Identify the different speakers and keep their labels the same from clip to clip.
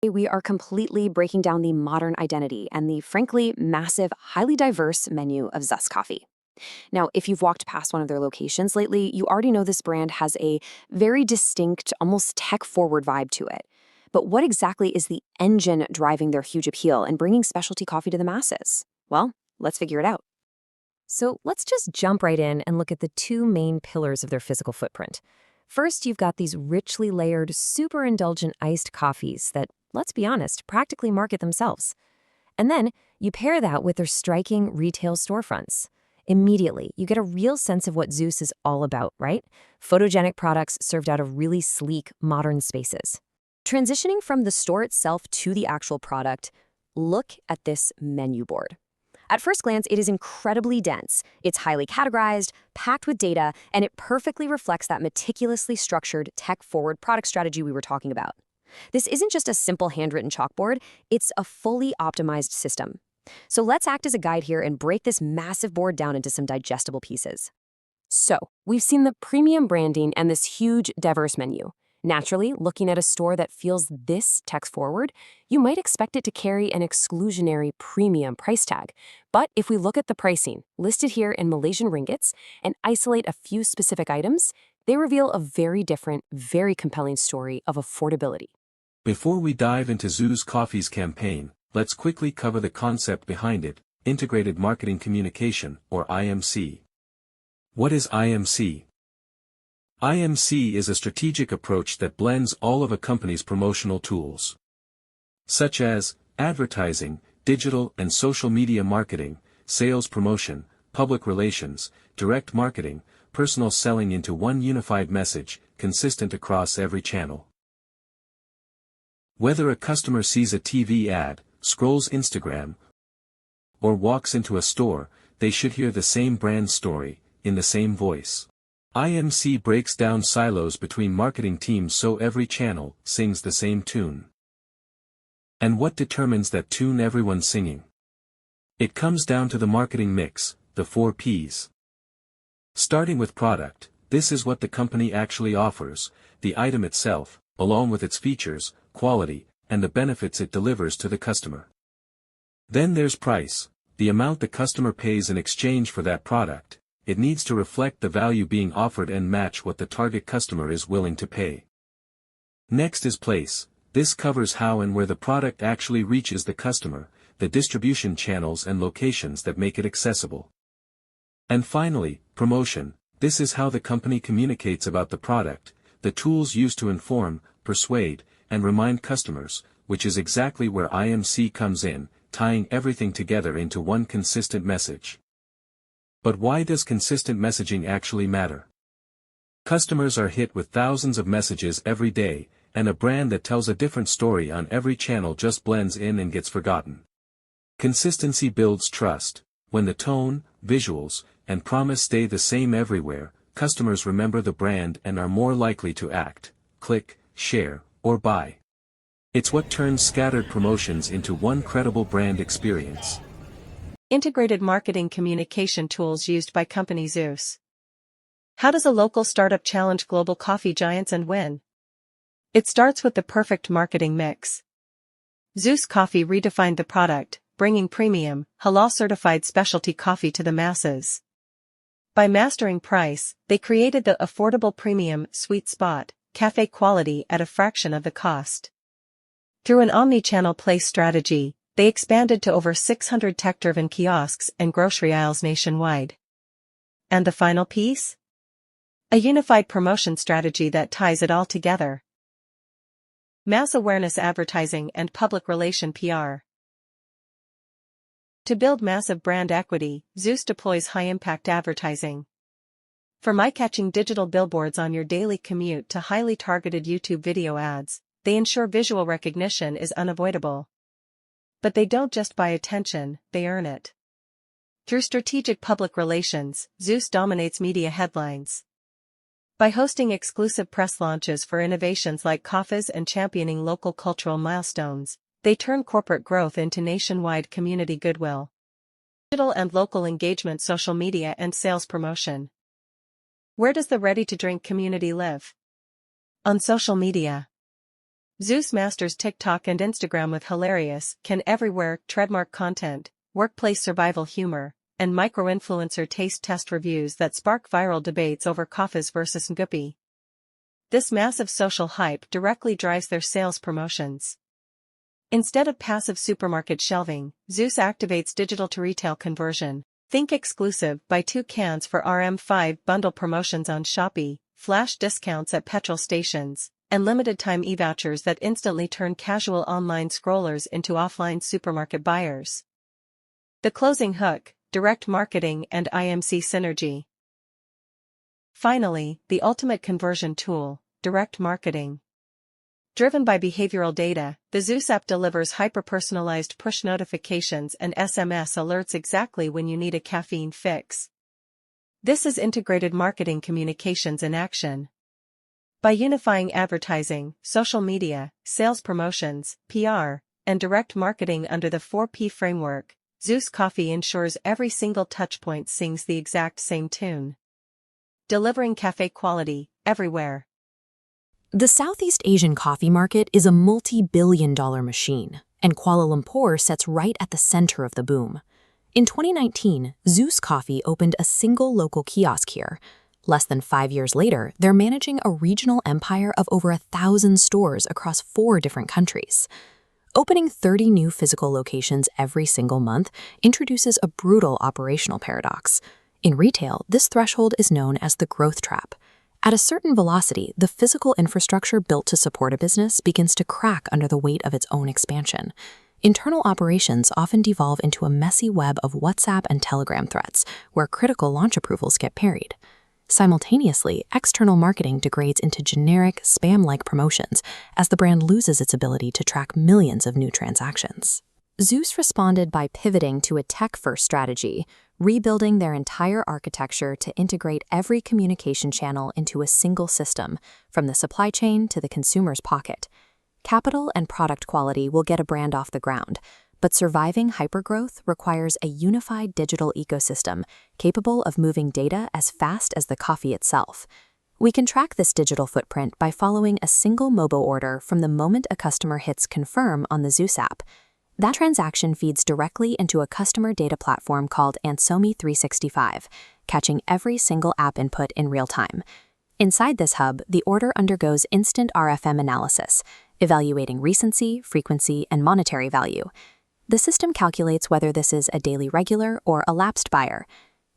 Speaker 1: We are completely breaking down the modern identity and the frankly massive, highly diverse menu of Zus Coffee. Now, if you've walked past one of their locations lately, you already know this brand has a very distinct, almost tech-forward vibe to it. But what exactly is the engine driving their huge appeal and bringing specialty coffee to the masses? Well, let's figure it out. So let's just jump right in and look at the two main pillars of their physical footprint. First, you've got these richly layered, super indulgent iced coffees that, let's be honest, practically market themselves. And then you pair that with their striking retail storefronts. Immediately, you get a real sense of what Zeus is all about, right? Photogenic products served out of really sleek, modern spaces. Transitioning from the store itself to the actual product, look at this menu board. At first glance, it is incredibly dense. It's highly categorized, packed with data, and it perfectly reflects that meticulously structured, tech-forward product strategy we were talking about. This isn't just a simple handwritten chalkboard, it's a fully optimized system. So let's act as a guide here and break this massive board down into some digestible pieces. So, we've seen the premium branding and this huge, diverse menu. Naturally, looking at a store that feels this text-forward, you might expect it to carry an exclusionary premium price tag. But if we look at the pricing, listed here in Malaysian ringgits, and isolate a few specific items, they reveal a very different, very compelling story of affordability.
Speaker 2: Before we dive into Zeus Coffee's campaign, let's quickly cover the concept behind it, Integrated Marketing Communication, or IMC. What is IMC? IMC is a strategic approach that blends all of a company's promotional tools, such as advertising, digital and social media marketing, sales promotion, public relations, direct marketing, personal selling into one unified message, consistent across every channel. Whether a customer sees a TV ad, scrolls Instagram, or walks into a store, they should hear the same brand story, in the same voice. IMC breaks down silos between marketing teams so every channel sings the same tune. And what determines that tune everyone's singing? It comes down to the marketing mix, the 4 Ps. Starting with product, this is what the company actually offers, the item itself, along with its features, quality, and the benefits it delivers to the customer. Then there's price, the amount the customer pays in exchange for that product. It needs to reflect the value being offered and match what the target customer is willing to pay. Next is place. This covers how and where the product actually reaches the customer, the distribution channels and locations that make it accessible. And finally, promotion. This is how the company communicates about the product, the tools used to inform, persuade, and remind customers, which is exactly where IMC comes in, tying everything together into one consistent message. But why does consistent messaging actually matter? Customers are hit with thousands of messages every day, and a brand that tells a different story on every channel just blends in and gets forgotten. Consistency builds trust. When the tone, visuals, and promise stay the same everywhere, customers remember the brand and are more likely to act, click, share, or buy. It's what turns scattered promotions into one credible brand experience.
Speaker 3: Integrated marketing communication tools used by company Zeus. How does a local startup challenge global coffee giants and win? It starts with the perfect marketing mix. Zeus Coffee redefined the product, bringing premium, halal-certified specialty coffee to the masses. By mastering price, they created the affordable premium sweet spot, cafe quality at a fraction of the cost. Through an omni-channel place strategy, they expanded to over 600 tech-driven kiosks and grocery aisles nationwide. And the final piece? A unified promotion strategy that ties it all together. Mass awareness advertising and public relation PR. To build massive brand equity, Zeus deploys high-impact advertising. From eye-catching digital billboards on your daily commute to highly targeted YouTube video ads, they ensure visual recognition is unavoidable. But they don't just buy attention, they earn it. Through strategic public relations, Zeus dominates media headlines. By hosting exclusive press launches for innovations like coffees and championing local cultural milestones, they turn corporate growth into nationwide community goodwill. Digital and local engagement, social media and sales promotion. Where does the ready-to-drink community live? On social media. Zeus masters TikTok and Instagram with hilarious, can-everywhere, trademark content, workplace survival humor, and micro-influencer taste test reviews that spark viral debates over coffees versus nguppy. This massive social hype directly drives their sales promotions. Instead of passive supermarket shelving, Zeus activates digital-to-retail conversion. Think exclusive, buy 2 cans for RM5 bundle promotions on Shopee, flash discounts at petrol stations, and limited-time e-vouchers that instantly turn casual online scrollers into offline supermarket buyers. The closing hook, direct marketing and IMC synergy. Finally, the ultimate conversion tool, direct marketing. Driven by behavioral data, the Zeus app delivers hyper-personalized push notifications and SMS alerts exactly when you need a caffeine fix. This is integrated marketing communications in action. By unifying advertising, social media, sales promotions, PR, and direct marketing under the 4P framework, Zeus Coffee ensures every single touchpoint sings the exact same tune. Delivering cafe quality, everywhere.
Speaker 1: The Southeast Asian coffee market is a multi-billion-dollar machine, and Kuala Lumpur sits right at the center of the boom. In 2019, Zeus Coffee opened a single local kiosk here. Less than 5 years later, they're managing a regional empire of over 1,000 stores across 4 different countries. Opening 30 new physical locations every single month introduces a brutal operational paradox. In retail, this threshold is known as the growth trap. At a certain velocity, the physical infrastructure built to support a business begins to crack under the weight of its own expansion. Internal operations often devolve into a messy web of WhatsApp and Telegram threats, where critical launch approvals get parried. Simultaneously, external marketing degrades into generic, spam-like promotions as the brand loses its ability to track millions of new transactions. Zeus responded by pivoting to a tech-first strategy, rebuilding their entire architecture to integrate every communication channel into a single system, from the supply chain to the consumer's pocket. Capital and product quality will get a brand off the ground, but surviving hypergrowth requires a unified digital ecosystem capable of moving data as fast as the coffee itself. We can track this digital footprint by following a single mobile order from the moment a customer hits confirm on the Zeus app. That transaction feeds directly into a customer data platform called BARB4063, catching every single app input in real time. Inside this hub, the order undergoes instant RFM analysis, evaluating recency, frequency, and monetary value. The system calculates whether this is a daily regular or a lapsed buyer.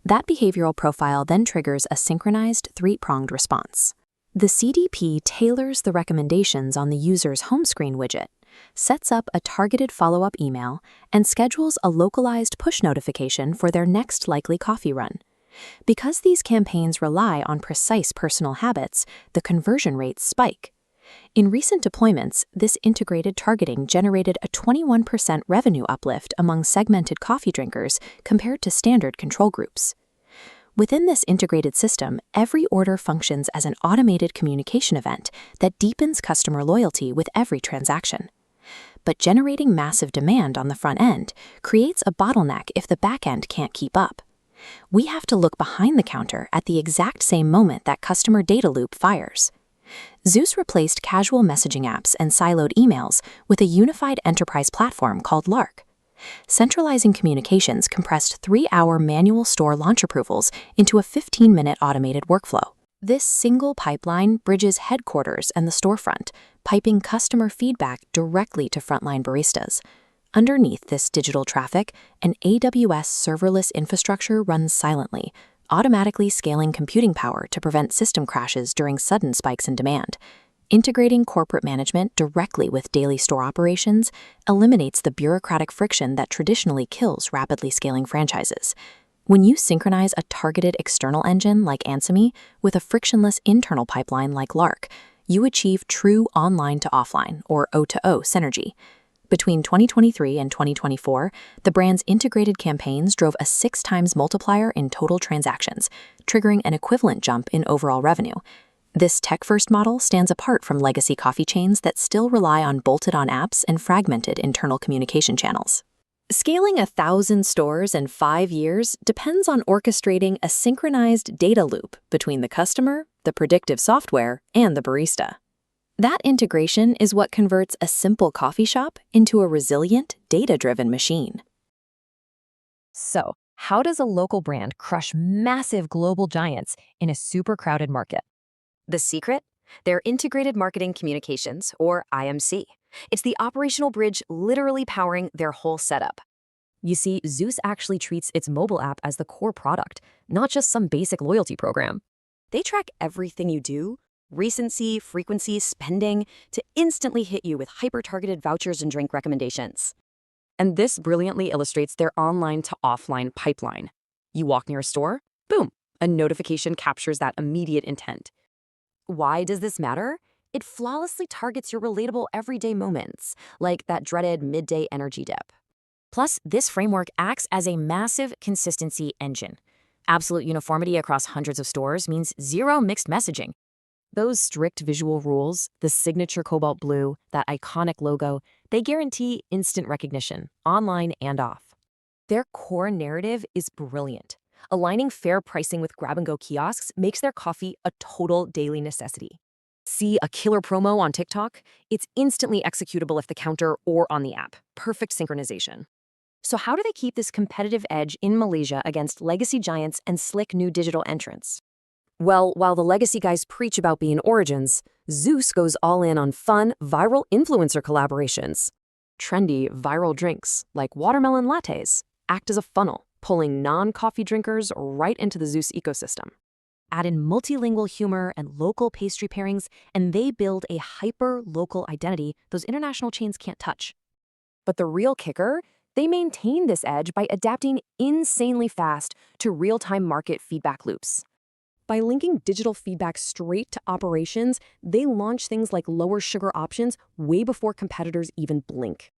Speaker 1: That behavioral profile then triggers a synchronized 3-pronged response. The CDP tailors the recommendations on the user's home screen widget, sets up a targeted follow-up email, and schedules a localized push notification for their next likely coffee run. Because these campaigns rely on precise personal habits, the conversion rates spike. In recent deployments, this integrated targeting generated a 21% revenue uplift among segmented coffee drinkers compared to standard control groups. Within this integrated system, every order functions as an automated communication event that deepens customer loyalty with every transaction. But generating massive demand on the front end creates a bottleneck if the back end can't keep up. We have to look behind the counter at the exact same moment that customer data loop fires. Zeus replaced casual messaging apps and siloed emails with a unified enterprise platform called Lark. Centralizing communications compressed 3-hour manual store launch approvals into a 15-minute automated workflow. This single pipeline bridges headquarters and the storefront, piping customer feedback directly to frontline baristas. Underneath this digital traffic, an AWS serverless infrastructure runs silently, automatically scaling computing power to prevent system crashes during sudden spikes in demand. Integrating corporate management directly with daily store operations eliminates the bureaucratic friction that traditionally kills rapidly scaling franchises. When you synchronize a targeted external engine like Ansemi with a frictionless internal pipeline like Lark, you achieve true online to offline, or O2O, synergy. Between 2023 and 2024, the brand's integrated campaigns drove a 6 times multiplier in total transactions, triggering an equivalent jump in overall revenue. This tech-first model stands apart from legacy coffee chains that still rely on bolted-on apps and fragmented internal communication channels. Scaling 1,000 stores in 5 years depends on orchestrating a synchronized data loop between the customer, the predictive software, and the barista. That integration is what converts a simple coffee shop into a resilient, data-driven machine. So, how does a local brand crush massive global giants in a super crowded market? The secret? Their integrated marketing communications, or IMC. It's the operational bridge literally powering their whole setup. You see, Zeus actually treats its mobile app as the core product, not just some basic loyalty program. They track everything you do, recency, frequency, spending, to instantly hit you with hyper-targeted vouchers and drink recommendations. And this brilliantly illustrates their online to offline pipeline. You walk near a store, boom, a notification captures that immediate intent. Why does this matter? It flawlessly targets your relatable everyday moments, like that dreaded midday energy dip. Plus, this framework acts as a massive consistency engine. Absolute uniformity across hundreds of stores means zero mixed messaging. Those strict visual rules, the signature cobalt blue, that iconic logo, they guarantee instant recognition, online and off. Their core narrative is brilliant. Aligning fair pricing with grab-and-go kiosks makes their coffee a total daily necessity. See a killer promo on TikTok? It's instantly executable at the counter or on the app. Perfect synchronization. So how do they keep this competitive edge in Malaysia against legacy giants and slick new digital entrants? Well, while the legacy guys preach about being origins, Zeus goes all in on fun, viral influencer collaborations. Trendy, viral drinks, like watermelon lattes, act as a funnel, pulling non-coffee drinkers right into the Zeus ecosystem. Add in multilingual humor and local pastry pairings, and they build a hyper-local identity those international chains can't touch. But the real kicker? They maintain this edge by adapting insanely fast to real-time market feedback loops. By linking digital feedback straight to operations, they launch things like lower sugar options way before competitors even blink.